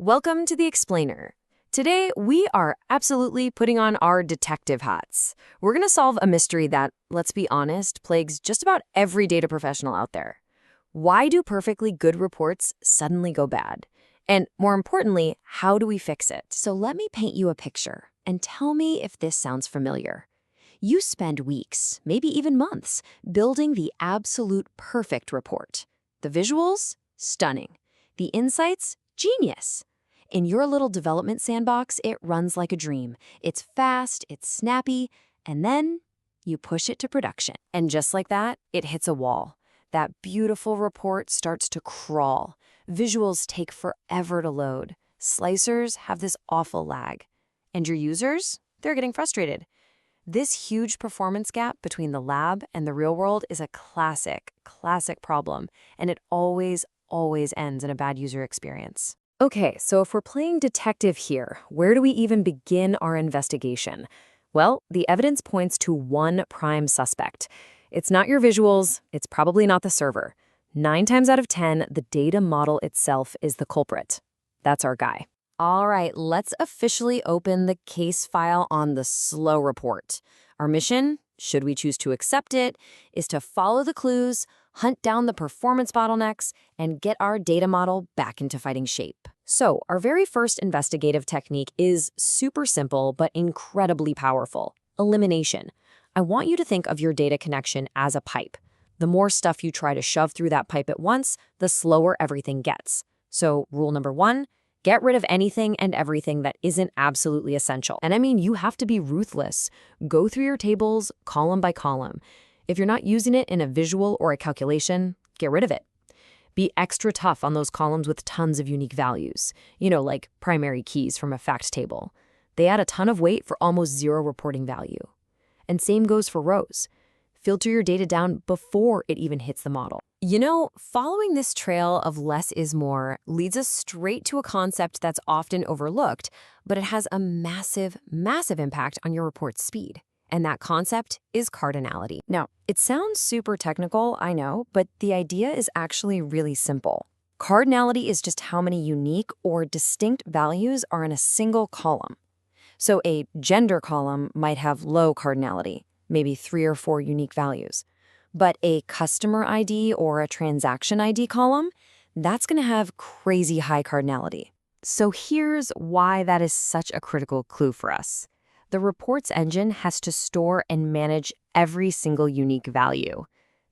Welcome to the Explainer. Today, we are absolutely putting on our detective hats. We're going to solve a mystery that, let's be honest, plagues just about every data professional out there. Why do perfectly good reports suddenly go bad? And more importantly, how do we fix it? So let me paint you a picture and tell me if this sounds familiar. You spend weeks, maybe even months, building the absolute perfect report. The visuals? Stunning. The insights? Genius. In your little development sandbox, it runs like a dream. It's fast, it's snappy, and then you push it to production. And just like that, it hits a wall. That beautiful report starts to crawl. Visuals take forever to load. Slicers have this awful lag. And your users? They're getting frustrated. This huge performance gap between the lab and the real world is a classic problem, and it always ends in a bad user experience. Okay, so if we're playing detective here, where do we even begin our investigation? Well, the evidence points to one prime suspect. It's not your visuals, it's probably not the server. 9 times out of 10, the data model itself is the culprit. That's our guy. All right, let's officially open the case file on the slow report. Our mission, should we choose to accept it, is to follow the clues, hunt down the performance bottlenecks, and get our data model back into fighting shape. So, our very first investigative technique is super simple but incredibly powerful: elimination. I want you to think of your data connection as a pipe. The more stuff you try to shove through that pipe at once, the slower everything gets. So, rule number 1, get rid of anything and everything that isn't absolutely essential. And I mean, you have to be ruthless. Go through your tables, column by column. If you're not using it in a visual or a calculation, get rid of it. Be extra tough on those columns with tons of unique values, like primary keys from a fact table. They add a ton of weight for almost zero reporting value. And same goes for rows. Filter your data down before it even hits the model. Following this trail of less is more leads us straight to a concept that's often overlooked, but it has a massive impact on your report's speed. And that concept is cardinality. Now, it sounds super technical, I know, but the idea is actually really simple. Cardinality is just how many unique or distinct values are in a single column. So a gender column might have low cardinality, maybe 3 or 4 unique values. But a customer ID or a transaction ID column, that's going to have crazy high cardinality. So here's why that is such a critical clue for us. The reports engine has to store and manage every single unique value.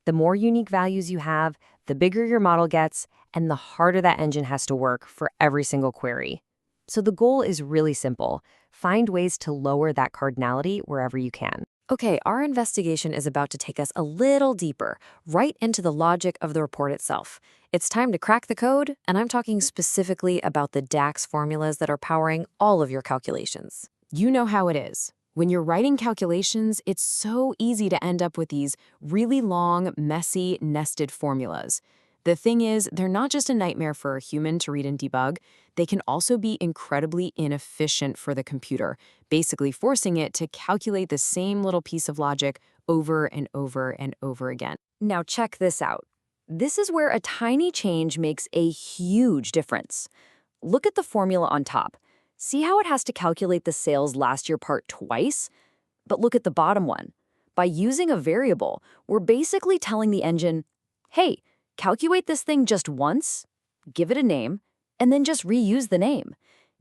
The more unique values you have, the bigger your model gets, and the harder that engine has to work for every single query. So the goal is really simple. Find ways to lower that cardinality wherever you can. Okay, our investigation is about to take us a little deeper, right into the logic of the report itself. It's time to crack the code, and I'm talking specifically about the DAX formulas that are powering all of your calculations. You know how it is. When you're writing calculations, it's so easy to end up with these really long, messy, nested formulas. The thing is, they're not just a nightmare for a human to read and debug, they can also be incredibly inefficient for the computer, basically forcing it to calculate the same little piece of logic over and over and over again. Now check this out. This is where a tiny change makes a huge difference. Look at the formula on top. See how it has to calculate the sales last year part twice? But look at the bottom one. By using a variable, we're basically telling the engine, hey, calculate this thing just once, give it a name, and then just reuse the name.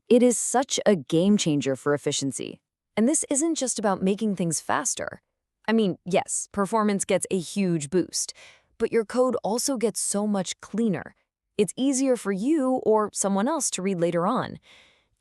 It is such a game changer for efficiency. And this isn't just about making things faster. I mean, yes, performance gets a huge boost, but your code also gets so much cleaner. It's easier for you or someone else to read later on.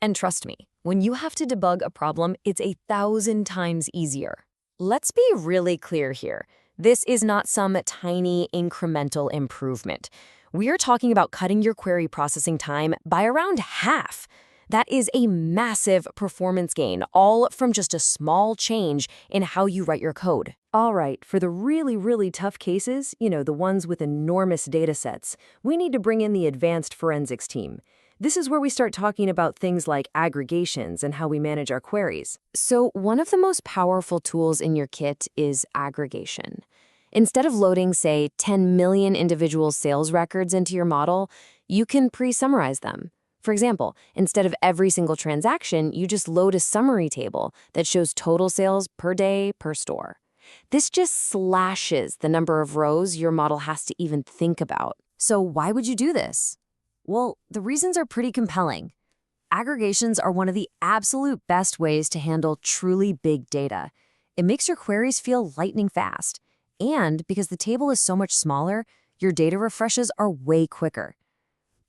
And trust me, when you have to debug a problem, it's 1,000 times easier. Let's be really clear here. This is not some tiny incremental improvement. We are talking about cutting your query processing time by around half. That is a massive performance gain, all from just a small change in how you write your code. All right, for the really tough cases, the ones with enormous data sets, we need to bring in the advanced forensics team. This is where we start talking about things like aggregations and how we manage our queries. So one of the most powerful tools in your kit is aggregation. Instead of loading, say, 10 million individual sales records into your model, you can pre-summarize them. For example, instead of every single transaction, you just load a summary table that shows total sales per day per store. This just slashes the number of rows your model has to even think about. So why would you do this? Well, the reasons are pretty compelling. Aggregations are one of the absolute best ways to handle truly big data. It makes your queries feel lightning fast. And because the table is so much smaller, your data refreshes are way quicker.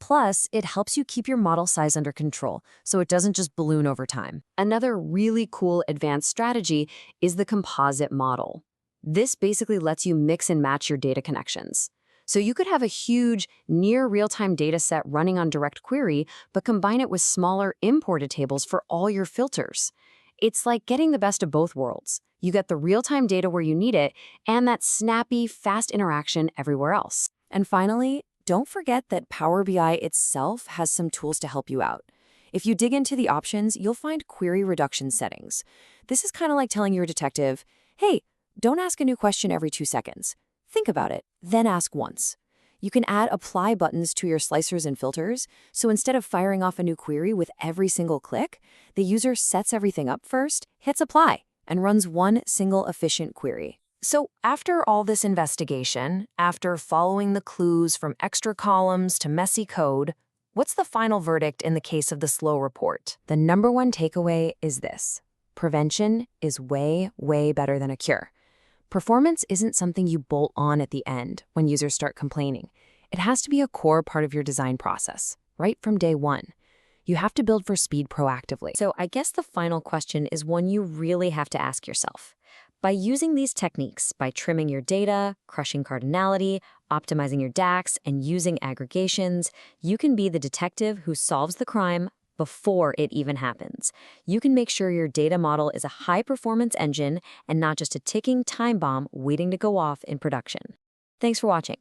Plus, it helps you keep your model size under control, so it doesn't just balloon over time. Another really cool advanced strategy is the composite model. This basically lets you mix and match your data connections. So you could have a huge, near real-time data set running on direct query, but combine it with smaller imported tables for all your filters. It's like getting the best of both worlds. You get the real-time data where you need it, and that snappy, fast interaction everywhere else. And finally, don't forget that Power BI itself has some tools to help you out. If you dig into the options, you'll find query reduction settings. This is kind of like telling your detective, hey, don't ask a new question every 2 seconds. Think about it, then ask once. You can add apply buttons to your slicers and filters, so instead of firing off a new query with every single click, the user sets everything up first, hits apply, and runs one single efficient query. So after all this investigation, after following the clues from extra columns to messy code, what's the final verdict in the case of the slow report? The number one takeaway is this: prevention is way, way better than a cure. Performance isn't something you bolt on at the end when users start complaining. It has to be a core part of your design process, right from day one. You have to build for speed proactively. So I guess the final question is one you really have to ask yourself. By using these techniques, by trimming your data, crushing cardinality, optimizing your DAX, and using aggregations, you can be the detective who solves the crime before it even happens. You can make sure your data model is a high-performance engine and not just a ticking time bomb waiting to go off in production. Thanks for watching.